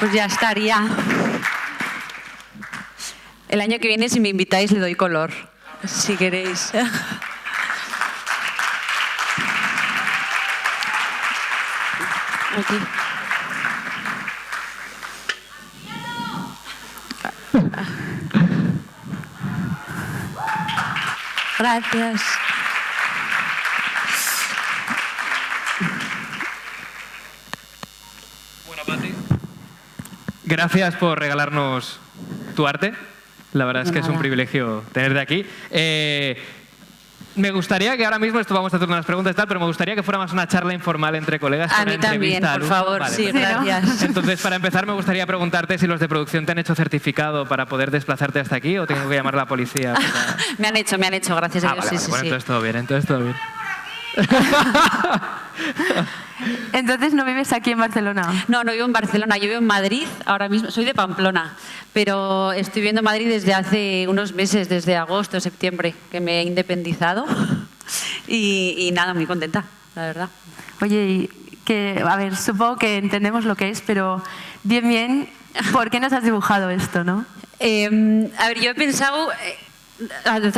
pues ya estaría. El año que viene, si me invitáis, le doy color, si queréis. Aquí. Gracias. Bueno, Pati, gracias por regalarnos tu arte. La verdad es que es un privilegio tenerte aquí. Me gustaría que ahora mismo, esto vamos a hacer unas preguntas y tal, pero me gustaría que fuera más una charla informal entre colegas. A mí también, por favor. Vale, sí, gracias. Entonces, para empezar, me gustaría preguntarte si los de producción te han hecho certificado para poder desplazarte hasta aquí o tengo que llamar a la policía. Para... Me han hecho, gracias a Dios. Vale, sí, bueno, sí. Entonces todo bien, Entonces, ¿no vives aquí en Barcelona? No, no vivo en Barcelona, yo vivo en Madrid ahora mismo. Soy de Pamplona, pero estoy viviendo en Madrid desde hace unos meses, desde agosto, septiembre, que me he independizado. Y nada, muy contenta, la verdad. Oye, y que, a ver, supongo que entendemos lo que es, pero bien, ¿por qué nos has dibujado esto, no? A ver, yo he pensado...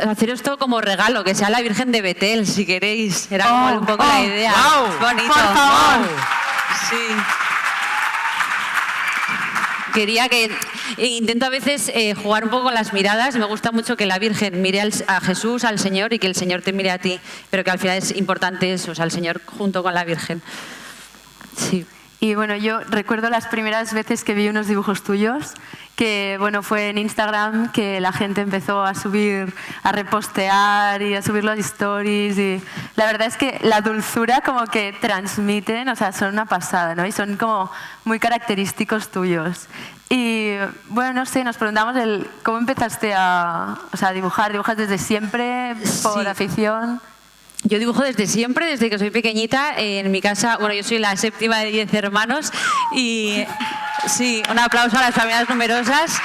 hacer esto como regalo, que sea la Virgen de Betel, si queréis. Era como un poco la idea. Wow, bonito. Por favor. Wow. Sí. Quería que... Intento a veces jugar un poco con las miradas. Me gusta mucho que la Virgen mire a Jesús, al Señor, y que el Señor te mire a ti. Pero que al final es importante eso, o sea, el Señor junto con la Virgen. Sí. Y bueno, yo recuerdo las primeras veces que vi unos dibujos tuyos, que bueno, fue en Instagram que la gente empezó a subir, a repostear y a subir las stories, y la verdad es que la dulzura como que transmiten, o sea, son una pasada, ¿no? Y son como muy característicos tuyos. Y bueno, no sé, nos preguntamos cómo empezaste a dibujar. ¿Dibujas desde siempre por afición? Yo dibujo desde siempre, desde que soy pequeñita. En mi casa, bueno, yo soy la séptima de 10 hermanos y sí, un aplauso a las familias numerosas.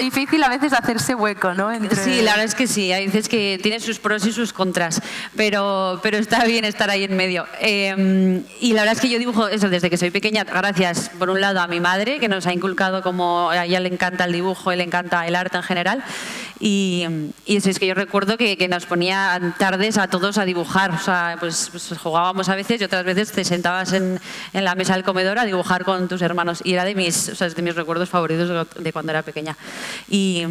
Difícil a veces hacerse hueco, ¿no? Sí, la verdad es que sí, hay veces que tiene sus pros y sus contras, pero está bien estar ahí en medio. Y la verdad es que yo dibujo eso desde que soy pequeña, gracias por un lado a mi madre, que nos ha inculcado como a ella le encanta el dibujo, le encanta el arte en general. Y eso es que yo recuerdo que nos ponía tardes a todos a dibujar, o sea, pues jugábamos a veces y otras veces te sentabas en la mesa del comedor a dibujar con tus hermanos y era de mis recuerdos favoritos de cuando era pequeña. Y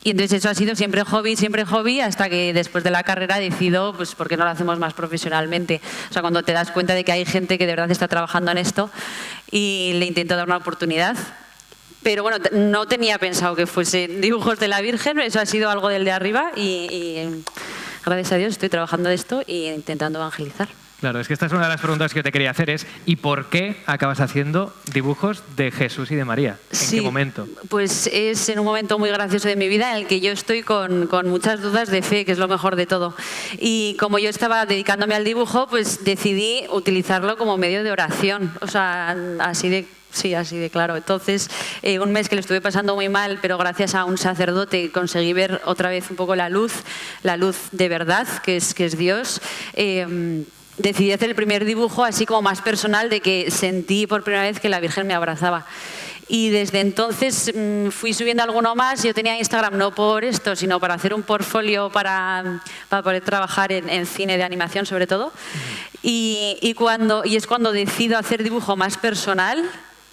entonces eso ha sido siempre hobby, hasta que después de la carrera decido, pues, ¿por qué no lo hacemos más profesionalmente? O sea, cuando te das cuenta de que hay gente que de verdad está trabajando en esto y le intento dar una oportunidad. Pero bueno, no tenía pensado que fuese dibujos de la Virgen, eso ha sido algo del de arriba y gracias a Dios estoy trabajando de esto e intentando evangelizar. Claro, es que esta es una de las preguntas que yo te quería hacer, es ¿y por qué acabas haciendo dibujos de Jesús y de María? ¿En qué momento? Pues es en un momento muy gracioso de mi vida en el que yo estoy con muchas dudas de fe, que es lo mejor de todo. Y como yo estaba dedicándome al dibujo, pues decidí utilizarlo como medio de oración, o sea, así de claro. Entonces, un mes que lo estuve pasando muy mal, pero gracias a un sacerdote conseguí ver otra vez un poco la luz de verdad, que es Dios. Decidí hacer el primer dibujo así como más personal, de que sentí por primera vez que la Virgen me abrazaba. Y desde entonces fui subiendo alguno más. Yo tenía Instagram no por esto, sino para hacer un portfolio para poder trabajar en cine de animación sobre todo. Y es cuando decido hacer dibujo más personal,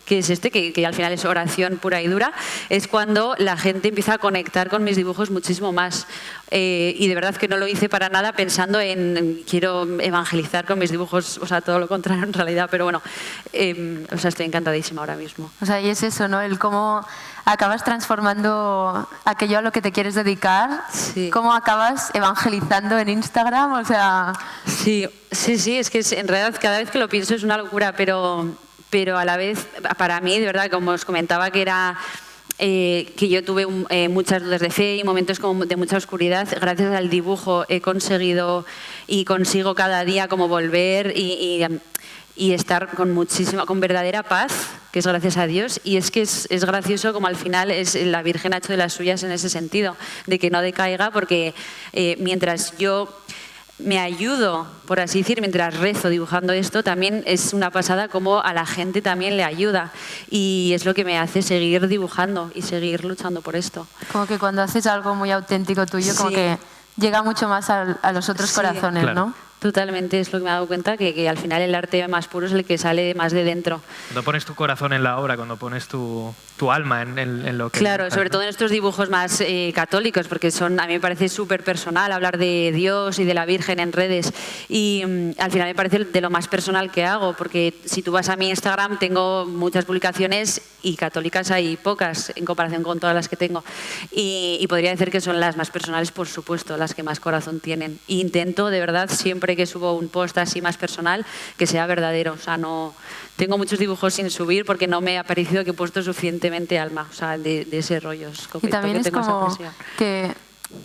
que es que al final es oración pura y dura, es cuando la gente empieza a conectar con mis dibujos muchísimo más. Y de verdad que no lo hice para nada pensando en quiero evangelizar con mis dibujos, o sea, todo lo contrario en realidad, pero bueno, estoy encantadísima ahora mismo. O sea, y es eso, ¿no? El cómo acabas transformando aquello a lo que te quieres dedicar, sí. Cómo acabas evangelizando en Instagram, o sea... Sí, es que en realidad cada vez que lo pienso es una locura, pero a la vez, para mí, de verdad, como os comentaba, que era que yo tuve muchas dudas de fe y momentos como de mucha oscuridad, gracias al dibujo he conseguido y consigo cada día como volver y estar con verdadera paz, que es gracias a Dios. Y es que es gracioso como al final la Virgen ha hecho de las suyas en ese sentido, de que no decaiga, porque mientras yo me ayudo, por así decir, mientras rezo dibujando esto, también es una pasada como a la gente también le ayuda. Y es lo que me hace seguir dibujando y seguir luchando por esto. Como que cuando haces algo muy auténtico tuyo, como que llega mucho más a los otros corazones, claro. ¿no? Totalmente, es lo que me he dado cuenta, que al final el arte más puro es el que sale más de dentro. Cuando pones tu corazón en la obra, cuando pones tu alma en lo que... Claro, dibujas, sobre ¿no? todo en estos dibujos más católicos, porque a mí me parece súper personal hablar de Dios y de la Virgen en redes. Y al final me parece de lo más personal que hago, porque si tú vas a mi Instagram tengo muchas publicaciones y católicas hay pocas en comparación con todas las que tengo. Y podría decir que son las más personales, por supuesto, las que más corazón tienen. E intento, de verdad, siempre que subo un post así más personal, que sea verdadero. O sea, no tengo muchos dibujos sin subir porque no me ha parecido que he puesto suficientemente alma, o sea, de ese rollo. Y también es como que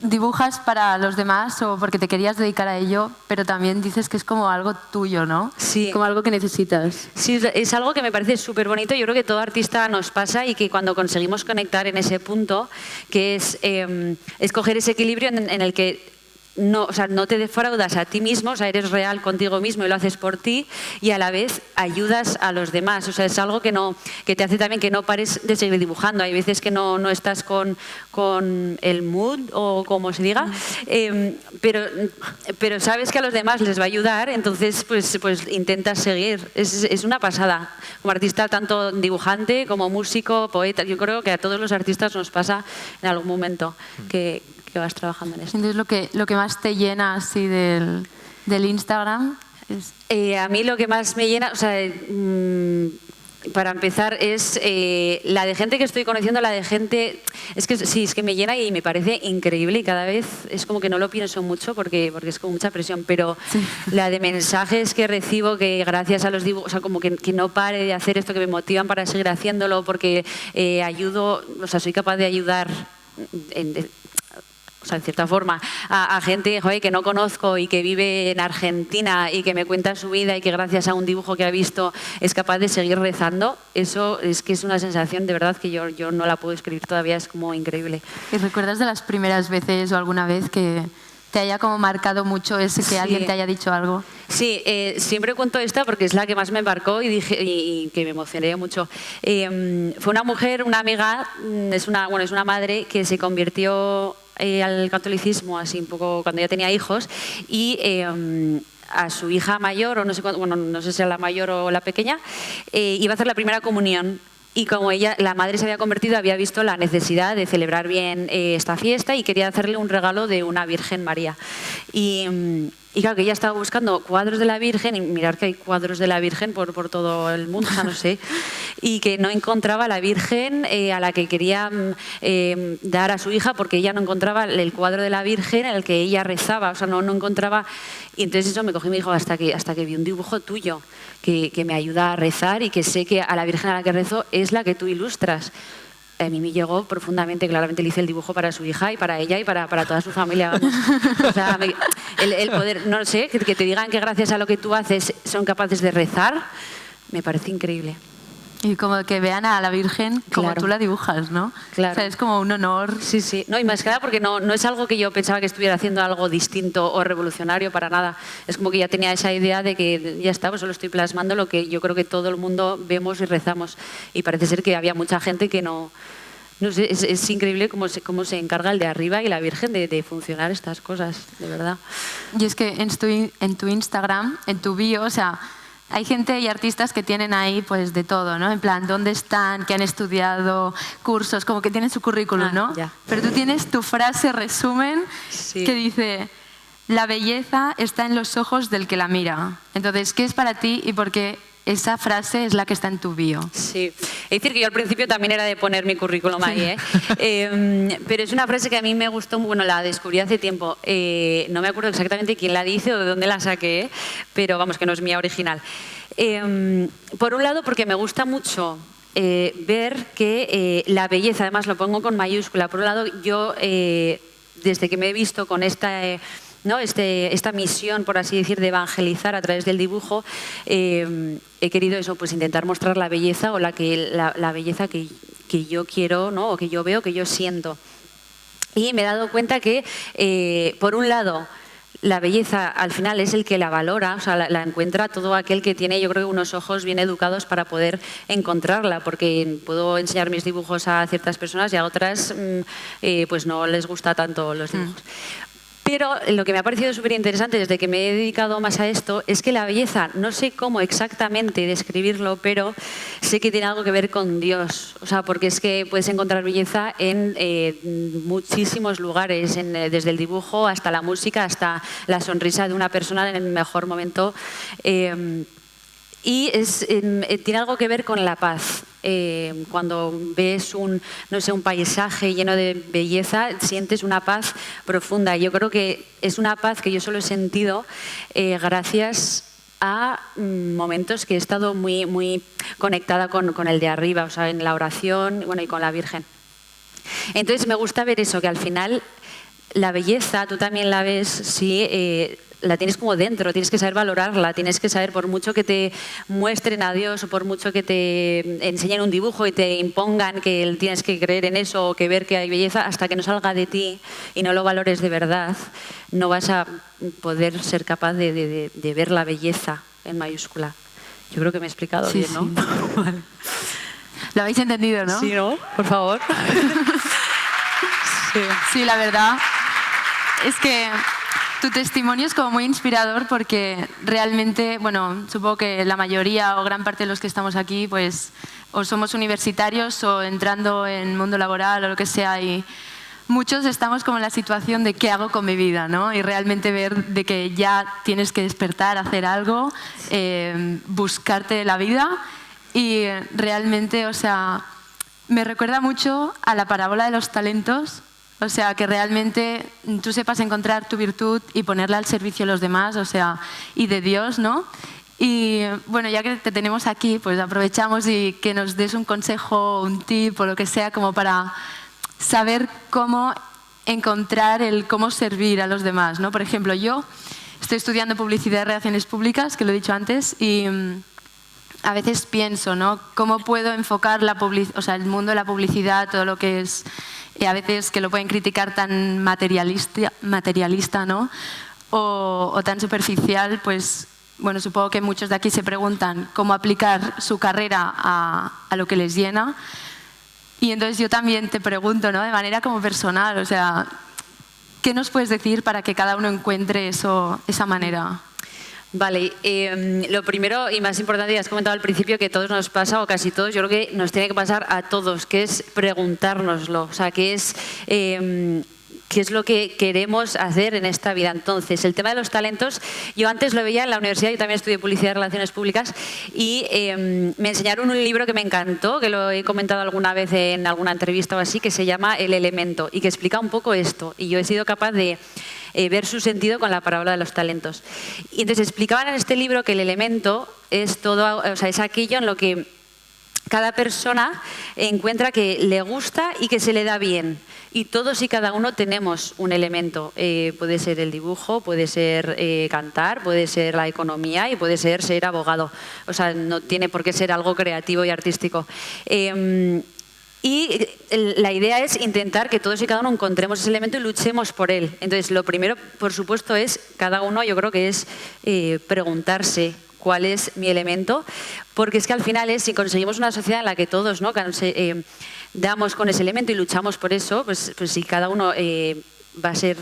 dibujas para los demás o porque te querías dedicar a ello, pero también dices que es como algo tuyo, ¿no? Sí. Como algo que necesitas. Sí, es algo que me parece súper bonito. Yo creo que todo artista nos pasa y que cuando conseguimos conectar en ese punto, que es escoger ese equilibrio en el que no, o sea, no te defraudas a ti mismo, o sea, eres real contigo mismo y lo haces por ti y a la vez ayudas a los demás. O sea, es algo que te hace también que no pares de seguir dibujando. Hay veces que no estás con el mood o como se diga, pero sabes que a los demás les va a ayudar, entonces pues intentas seguir. Es una pasada. Como artista, tanto dibujante como músico, poeta, yo creo que a todos los artistas nos pasa en algún momento que vas trabajando en esto. Entonces, lo que más te llena así del Instagram es... A mí lo que más me llena, o sea, para empezar, es la de gente que estoy conociendo, la de gente... Es que sí, es que me llena y me parece increíble y cada vez es como que no lo pienso mucho porque es como mucha presión, pero la de mensajes que recibo que gracias a los dibujos, o sea, como que no pare de hacer esto, que me motivan para seguir haciéndolo porque ayudo, o sea, soy capaz de ayudar o sea, en cierta forma, a gente, joder, que no conozco y que vive en Argentina y que me cuenta su vida y que gracias a un dibujo que ha visto es capaz de seguir rezando, eso es que es una sensación de verdad que yo no la puedo escribir todavía, es como increíble. ¿Y recuerdas de las primeras veces o alguna vez que te haya como marcado mucho ese que alguien te haya dicho algo? Sí, siempre cuento esta porque es la que más me embarcó y que me emocioné mucho. Fue una mujer, una amiga, es una madre que se convirtió al catolicismo así un poco cuando ya tenía hijos y a su hija mayor, o no sé, no sé si era la mayor o la pequeña, iba a hacer la primera comunión. Y como la madre se había convertido, había visto la necesidad de celebrar bien esta fiesta y quería hacerle un regalo de una Virgen María. Y claro, que ella estaba buscando cuadros de la Virgen, y mirar que hay cuadros de la Virgen por todo el mundo, o sea, no sé, y que no encontraba la Virgen a la que quería dar a su hija, porque ella no encontraba el cuadro de la Virgen en el que ella rezaba, o sea, no encontraba. Y entonces eso me cogió y me dijo, hasta que vi un dibujo tuyo que me ayuda a rezar y que sé que a la Virgen a la que rezo es la que tú ilustras. A mí me llegó profundamente, claramente le hice el dibujo para su hija y para ella y para toda su familia. Vamos. O sea, el poder, no sé, que te digan que gracias a lo que tú haces son capaces de rezar, me parece increíble. Y como que vean a la Virgen como tú la dibujas, ¿no? Claro. O sea, es como un honor. Sí, sí. No, y más que nada porque no es algo que yo pensaba que estuviera haciendo algo distinto o revolucionario para nada. Es como que ya tenía esa idea de que ya está, pues solo estoy plasmando lo que yo creo que todo el mundo vemos y rezamos. Y parece ser que había mucha gente que no sé, es increíble cómo se encarga el de arriba y la Virgen de funcionar estas cosas, de verdad. Y es que en tu Instagram, en tu bio, o sea, hay gente y artistas que tienen ahí pues de todo, ¿no? En plan, ¿dónde están? ¿Qué han estudiado? Cursos, como que tienen su currículum, ¿no? Ya. Pero tú tienes tu frase resumen que dice: la belleza está en los ojos del que la mira. Entonces, ¿qué es para ti y por qué esa frase es la que está en tu bio? Sí, es decir que yo al principio también era de poner mi currículum ahí, pero es una frase que a mí me gustó, bueno, la descubrí hace tiempo, no me acuerdo exactamente quién la dice o de dónde la saqué, pero vamos, que no es mía original. Por un lado porque me gusta mucho ver que la belleza, además lo pongo con mayúscula, por un lado yo desde que me he visto con esta misión, por así decir, de evangelizar a través del dibujo, he querido eso, pues intentar mostrar la belleza o la belleza que yo quiero, ¿no? O que yo veo, que yo siento. Y me he dado cuenta que, por un lado, la belleza al final es el que la valora, o sea, la encuentra todo aquel que tiene, yo creo, unos ojos bien educados para poder encontrarla, porque puedo enseñar mis dibujos a ciertas personas y a otras pues no les gusta tanto los dibujos. Pero lo que me ha parecido súper interesante desde que me he dedicado más a esto es que la belleza, no sé cómo exactamente describirlo, pero sé que tiene algo que ver con Dios. O sea, porque es que puedes encontrar belleza en muchísimos lugares, desde el dibujo hasta la música, hasta la sonrisa de una persona en el mejor momento. Y tiene algo que ver con la paz. Cuando ves un paisaje lleno de belleza, sientes una paz profunda. Yo creo que es una paz que yo solo he sentido gracias a momentos que he estado muy, muy conectada con el de arriba, o sea, en la oración, bueno, y con la Virgen. Entonces me gusta ver eso, que al final la belleza tú también la ves si la tienes como dentro, tienes que saber valorarla, tienes que saber, por mucho que te muestren a Dios o por mucho que te enseñen un dibujo y te impongan que tienes que creer en eso o que ver que hay belleza, hasta que no salga de ti y no lo valores de verdad, no vas a poder ser capaz de ver la belleza en mayúscula. Yo creo que me he explicado bien, ¿no? Sí. Vale. Lo habéis entendido, ¿no? Sí, ¿no? Por favor. Sí, la verdad es que tu testimonio es como muy inspirador porque realmente, bueno, supongo que la mayoría o gran parte de los que estamos aquí, pues o somos universitarios o entrando en el mundo laboral o lo que sea, y muchos estamos como en la situación de qué hago con mi vida, ¿no? Y realmente ver de que ya tienes que despertar, hacer algo, buscarte la vida y realmente, o sea, me recuerda mucho a la parábola de los talentos. O sea, que realmente tú sepas encontrar tu virtud y ponerla al servicio de los demás, o sea, y de Dios, ¿no? Y bueno, ya que te tenemos aquí, pues aprovechamos y que nos des un consejo, un tip o lo que sea, como para saber cómo encontrar cómo servir a los demás, ¿no? Por ejemplo, yo estoy estudiando publicidad y relaciones públicas, que lo he dicho antes, y a veces pienso, ¿no? ¿Cómo puedo enfocar el mundo de la publicidad, todo lo que es, y a veces que lo pueden criticar tan materialista, ¿no? O tan superficial, pues bueno, supongo que muchos de aquí se preguntan cómo aplicar su carrera a lo que les llena. Y entonces yo también te pregunto, ¿no? De manera como personal, o sea, ¿qué nos puedes decir para que cada uno encuentre esa manera? Vale, lo primero y más importante, ya has comentado al principio que a todos nos pasa, o casi todos, yo creo que nos tiene que pasar a todos, que es preguntárnoslo, o sea, que es qué es lo que queremos hacer en esta vida. Entonces, el tema de los talentos, yo antes lo veía en la universidad, yo también estudié publicidad y relaciones públicas, y me enseñaron un libro que me encantó, que lo he comentado alguna vez en alguna entrevista o así, que se llama El Elemento, y que explica un poco esto, y yo he sido capaz de ver su sentido con la parábola de los talentos. Y entonces explicaban en este libro que el elemento es todo, o sea, es aquello en lo que cada persona encuentra que le gusta y que se le da bien. Y todos y cada uno tenemos un elemento. Puede ser el dibujo, puede ser cantar, puede ser la economía y puede ser abogado. O sea, no tiene por qué ser algo creativo y artístico. Y la idea es intentar que todos y cada uno encontremos ese elemento y luchemos por él. Entonces, lo primero, por supuesto, es cada uno, yo creo que es preguntarse cuál es mi elemento, porque es que al final si conseguimos una sociedad en la que todos, ¿no?, damos con ese elemento y luchamos por eso, pues si cada uno va a ser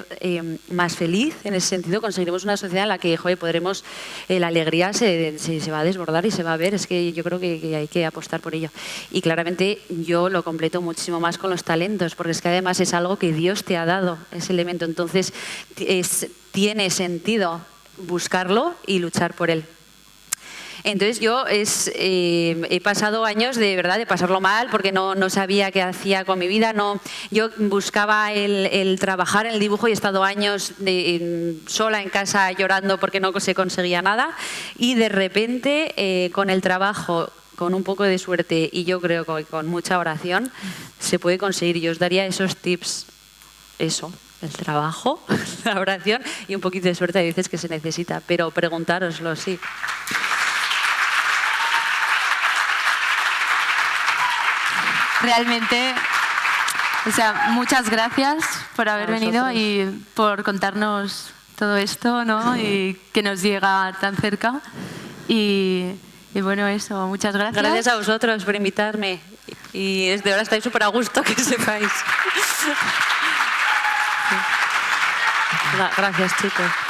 más feliz, en ese sentido conseguiremos una sociedad en la que podremos, la alegría se va a desbordar y se va a ver. Es que yo creo que hay que apostar por ello. Y claramente yo lo completo muchísimo más con los talentos, porque es que además es algo que Dios te ha dado, ese elemento. Entonces tiene sentido buscarlo y luchar por él. Entonces yo he pasado años de verdad de pasarlo mal porque no sabía qué hacía con mi vida. Yo buscaba el trabajar en el dibujo y he estado años sola en casa llorando porque no se conseguía nada. Y de repente con el trabajo, con un poco de suerte y yo creo que con mucha oración se puede conseguir. Yo os daría esos tips, eso. El trabajo, la oración y un poquito de suerte a veces que se necesita, pero preguntároslo, sí. Realmente, o sea, muchas gracias por haber venido y por contarnos todo esto, ¿no? Y que nos llega tan cerca. Y bueno, eso, muchas gracias. Gracias a vosotros por invitarme. Y desde ahora estáis súper a gusto, que sepáis. Gracias, chicos.